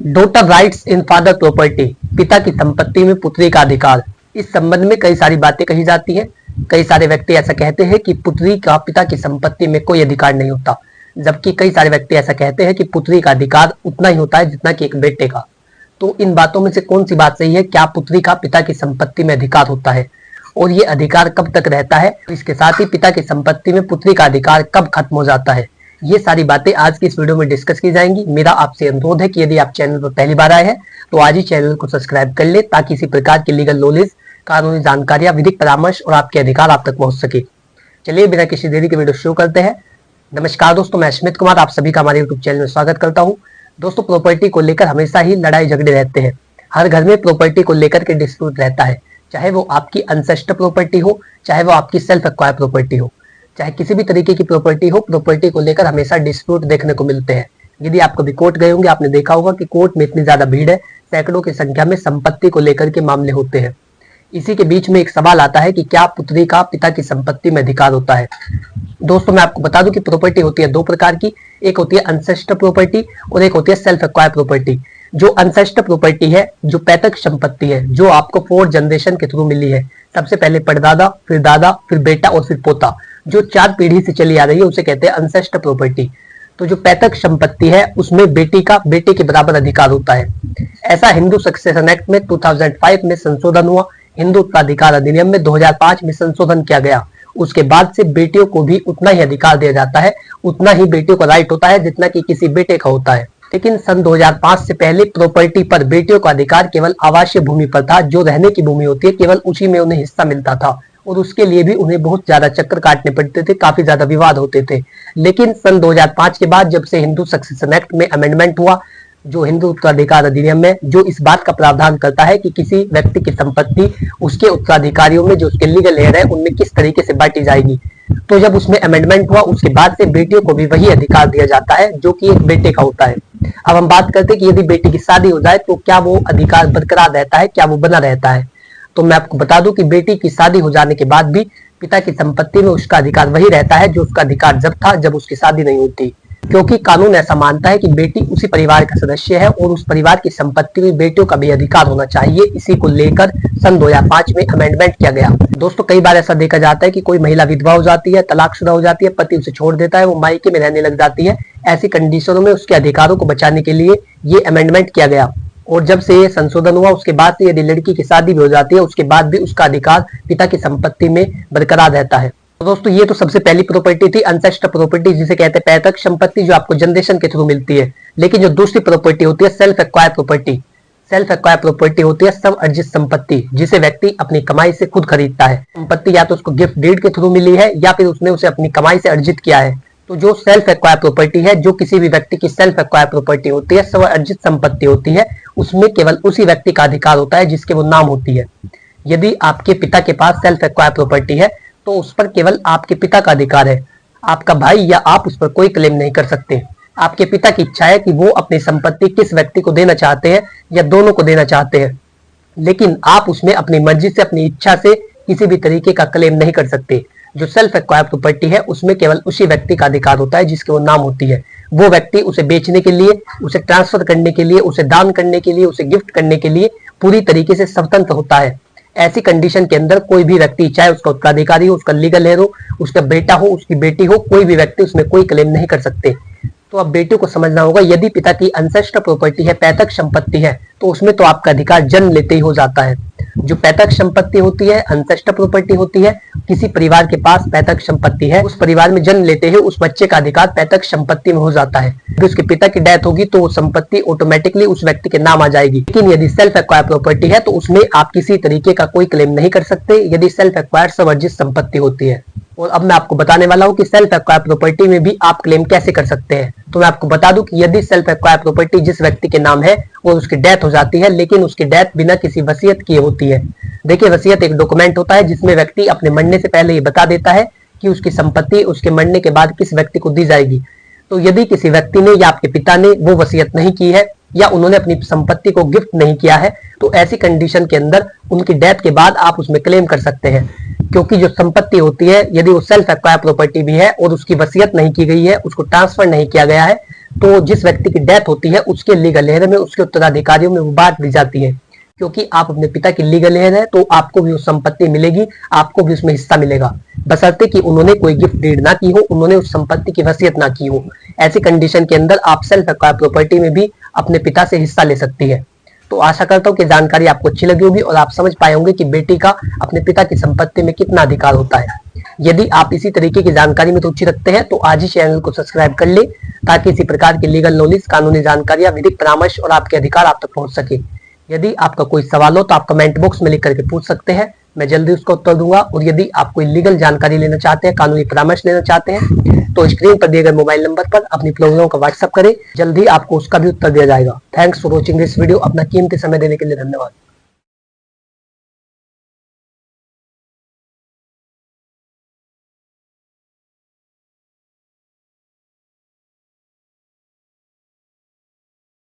Daughter rights इन father property, पिता की संपत्ति में पुत्री का अधिकार। इस संबंध में कई सारी बातें कही जाती हैं। कई सारे व्यक्ति ऐसा कहते हैं कि पुत्री का पिता की संपत्ति में कोई अधिकार नहीं होता, जबकि कई सारे व्यक्ति ऐसा कहते हैं कि पुत्री का अधिकार उतना ही होता है जितना कि एक बेटे का। तो इन बातों में से कौन सी बात सही है? क्या पुत्री का पिता की संपत्ति में अधिकार होता है और ये अधिकार कब तक रहता है? इसके साथ ही पिता की संपत्ति में पुत्री का अधिकार कब खत्म हो जाता है? ये सारी बातें आज की इस वीडियो में डिस्कस की जाएंगी। मेरा आपसे अनुरोध है कि यदि आप चैनल पर पहली बार आए हैं तो आज ही चैनल को सब्सक्राइब कर ले, ताकि इसी प्रकार की लीगल नॉलेज, कानूनी जानकारियां, विधिक परामर्श और आपके अधिकार आप तक पहुंच सके। चलिए बिना किसी देरी के वीडियो शुरू करते हैं। नमस्कार दोस्तों, मैं स्मित कुमार आप सभी का हमारे यूट्यूब चैनल में स्वागत करता हूँ। दोस्तों, प्रॉपर्टी को लेकर हमेशा ही लड़ाई झगड़े रहते हैं। हर घर में प्रॉपर्टी को लेकर के डिस्प्यूट रहता है, चाहे वो आपकी अनसेस्टर प्रॉपर्टी हो, चाहे वो आपकी सेल्फ एक्वायर प्रॉपर्टी हो, चाहे किसी भी तरीके की प्रॉपर्टी हो, प्रॉपर्टी को लेकर हमेशा डिस्प्यूट देखने को मिलते हैं। यदि आप कभी कोर्ट गए होंगे, आपने देखा होगा कि कोर्ट में इतनी ज्यादा भीड़ है, सैकड़ों की संख्या में संपत्ति को लेकर के मामले होते हैं। इसी के बीच में एक सवाल आता है कि क्या पुत्री का पिता की संपत्ति में अधिकार होता है? दोस्तों, मैं आपको बता दूं कि प्रॉपर्टी होती है दो प्रकार की, एक होती है अनसेस्टर प्रॉपर्टी और एक होती है सेल्फ एक्वायर प्रॉपर्टी। जो अनसेस्टर प्रॉपर्टी है, जो पैतृक संपत्ति है, जो आपको 4 जनरेशन के थ्रू मिली है, सबसे पहले परदादा, फिर दादा, फिर बेटा और फिर पोता, जो 4 पीढ़ी से चली आ रही है, उसे कहते हैं अनसेस्टर प्रॉपर्टी। तो जो पैतृक संपत्ति है उसमें बेटी का बेटे के बराबर अधिकार होता है। ऐसा हिंदू सक्सेशन एक्ट में 2005 में संशोधन हुआ। हिंदू उत्तराधिकार अधिनियम में 2005 में संशोधन किया गया। उसके बाद से बेटियों को भी उतना ही अधिकार दिया जाता है, उतना ही बेटियों का राइट होता है जितना कि किसी बेटे का होता है। लेकिन सन 2005 से पहले प्रॉपर्टी पर बेटियों का अधिकार केवल आवासीय भूमि पर था। जो रहने की भूमि होती है, केवल उसी में उन्हें हिस्सा मिलता था और उसके लिए भी उन्हें बहुत ज्यादा चक्कर काटने पड़ते थे, काफी ज्यादा विवाद होते थे। लेकिन सन 2005 के बाद जब से हिंदू सक्सेशन एक्ट में अमेंडमेंट हुआ, जो हिंदू उत्तराधिकार अधिनियम में जो इस बात का प्रावधान करता है कि किसी व्यक्ति की संपत्ति उसके उत्तराधिकारियों में, जो उसके लीगल हेयर है, उनमें किस तरीके से बांटी जाएगी, तो जब उसमें अमेंडमेंट हुआ उसके बाद से बेटियों को भी वही अधिकार दिया जाता है जो कि एक बेटे का होता है। अब हम बात करते हैं कि यदि बेटी की शादी हो जाए तो क्या वो अधिकार बरकरार रहता है, क्या वो बना रहता है? तो मैं आपको बता दूं कि बेटी की शादी हो जाने के बाद भी पिता की संपत्ति में उसका अधिकार वही रहता है जो उसका अधिकार जब था, जब उसकी शादी नहीं होती, क्योंकि कानून ऐसा मानता है कि बेटी उसी परिवार का सदस्य है और उस परिवार की संपत्ति में बेटियों का भी अधिकार होना चाहिए। इसी को लेकर सन 2005 में अमेंडमेंट किया गया। दोस्तों, कई बार ऐसा देखा जाता है कि कोई महिला विधवा हो जाती है, तलाकशुदा हो जाती है, पति उसे छोड़ देता है, वो मायके में रहने लग जाती है। ऐसी कंडीशनों में उसके अधिकारों को बचाने के लिए ये अमेंडमेंट किया गया। और जब से ये संशोधन हुआ उसके बाद से यदि लड़की की शादी भी हो जाती है, उसके बाद भी उसका अधिकार पिता की संपत्ति में बरकरार रहता है। तो दोस्तों, ये तो सबसे पहली प्रॉपर्टी थी अनसेस्टर प्रॉपर्टी, जिसे कहते हैं पैतृक संपत्ति, जो आपको जनरेशन के थ्रू मिलती है। लेकिन जो दूसरी प्रॉपर्टी होती है self acquire property, self acquire property होती है स्व अर्जित संपत्ति, जिसे व्यक्ति अपनी कमाई से खुद खरीदता है। संपत्ति या तो उसको गिफ्ट डीड के थ्रू मिली है या फिर उसने उसे अपनी कमाई से अर्जित किया है। तो जो सेल्फ एक्वायर प्रॉपर्टी है, जो किसी भी व्यक्ति की सेल्फ एक्वायर प्रॉपर्टी होती है, स्व अर्जित संपत्ति होती है, उसमें केवल उसी व्यक्ति का अधिकार होता है जिसके वो नाम होती है। यदि आपके पिता के पास सेल्फ एक्वायर प्रॉपर्टी है तो उस पर केवल आपके पिता का अधिकार है। आपका भाई या आप उस पर कोई क्लेम नहीं कर सकते। आपके पिता की इच्छा है कि वो अपनी संपत्ति किस व्यक्ति को देना चाहते हैं या दोनों को देना चाहते हैं, लेकिन आप उसमें अपनी मर्जी से, अपनी इच्छा से किसी भी तरीके का क्लेम नहीं कर सकते। जो सेल्फ एक्वायर प्रॉपर्टी है उसमें केवल उसी व्यक्ति का अधिकार होता है जिसके वो नाम होती है। वो व्यक्ति उसे बेचने के लिए, उसे ट्रांसफर करने के लिए, उसे दान करने के लिए, उसे गिफ्ट करने के लिए पूरी तरीके से स्वतंत्र होता है। ऐसी कंडीशन के अंदर कोई भी व्यक्ति, चाहे उसका उत्तराधिकारी हो, उसका लीगल हेयर हो, उसका बेटा हो, उसकी बेटी हो, कोई भी व्यक्ति उसमें कोई क्लेम नहीं कर सकते। तो अब बेटियों को समझना होगा, यदि पिता की अनसेस्टर प्रॉपर्टी है, पैतृक संपत्ति है, तो उसमें तो आपका अधिकार जन्म लेते ही हो जाता है। जो पैतृक संपत्ति होती है, अनसेस्टर प्रॉपर्टी होती है, किसी परिवार के पास पैतृक संपत्ति है, उस परिवार में जन्म लेते ही उस बच्चे का अधिकार पैतृक संपत्ति में हो जाता है। यदि उसके पिता की डेथ होगी तो वो संपत्ति ऑटोमेटिकली उस व्यक्ति के नाम आ जाएगी। लेकिन यदि सेल्फ एक्वायर प्रॉपर्टी है तो उसमें आप किसी तरीके का कोई क्लेम नहीं कर सकते, यदि सेल्फ एक्वायर स्वर्जित संपत्ति होती है। और अब मैं आपको बताने वाला हूं कि सेल्फ एक्वायर प्रॉपर्टी में भी आप क्लेम कैसे कर सकते हैं। तो मैं आपको बता दूं कि यदि सेल्फ एक्वायर प्रॉपर्टी जिस व्यक्ति के नाम है और उसकी डेथ हो जाती है, लेकिन उसकी डेथ बिना किसी वसीयत किए होती है। देखिए, वसीयत एक डॉक्यूमेंट होता है जिसमें व्यक्ति अपने मरने से पहले ये बता देता है कि उसकी संपत्ति उसके मरने के बाद किस व्यक्ति को दी जाएगी। तो यदि किसी व्यक्ति ने या आपके पिता ने वो वसीयत नहीं की है या उन्होंने अपनी संपत्ति को गिफ्ट नहीं किया है, तो ऐसी कंडीशन के अंदर उनकी डेथ के बाद आप उसमें क्लेम कर सकते हैं। क्योंकि जो संपत्ति होती है, यदि वो सेल्फ एक्वायर प्रॉपर्टी भी है और उसकी वसीयत नहीं की गई है, उसको ट्रांसफर नहीं किया गया है, तो जिस व्यक्ति की डेथ होती है उसके लीगल हेयर में उसके उत्तराधिकारियों में वो बांट दी जाती है। क्योंकि आप अपने पिता की लीगल हेयर है तो आपको भी उस संपत्ति मिलेगी, आपको भी उसमें हिस्सा मिलेगा, बशर्ते कि उन्होंने कोई गिफ्ट डीड ना की हो, उन्होंने उस संपत्ति की वसीयत ना की हो। ऐसी कंडीशन के अंदर आप सेल्फ एक्वायर्ड प्रॉपर्टी में भी अपने पिता से हिस्सा ले सकती है। तो आशा करता हूँ कि जानकारी आपको अच्छी लगी होगी और आप समझ पाए होंगे कि बेटी का अपने पिता की संपत्ति में कितना अधिकार होता है। यदि आप इसी तरीके की जानकारी में रुचि रखते हैं तो आज ही चैनल को सब्सक्राइब कर ले, ताकि इसी प्रकार की लीगल नॉलेज, कानूनी जानकारी, विधिक परामर्श और आपके अधिकार आप तक पहुंच सके। यदि आपका कोई सवाल हो तो आप कमेंट बॉक्स में लिख करके पूछ सकते हैं, मैं जल्दी उसका उत्तर दूंगा। और यदि आप कोई लीगल जानकारी लेना चाहते हैं, कानूनी परामर्श लेना चाहते हैं, तो स्क्रीन पर दिए गए मोबाइल नंबर पर अपनी प्रॉब्लम का व्हाट्सएप करें, जल्दी आपको उसका भी उत्तर दिया जाएगा। Thanks for watching this video. अपना कीमती समय देने के लिए धन्यवाद।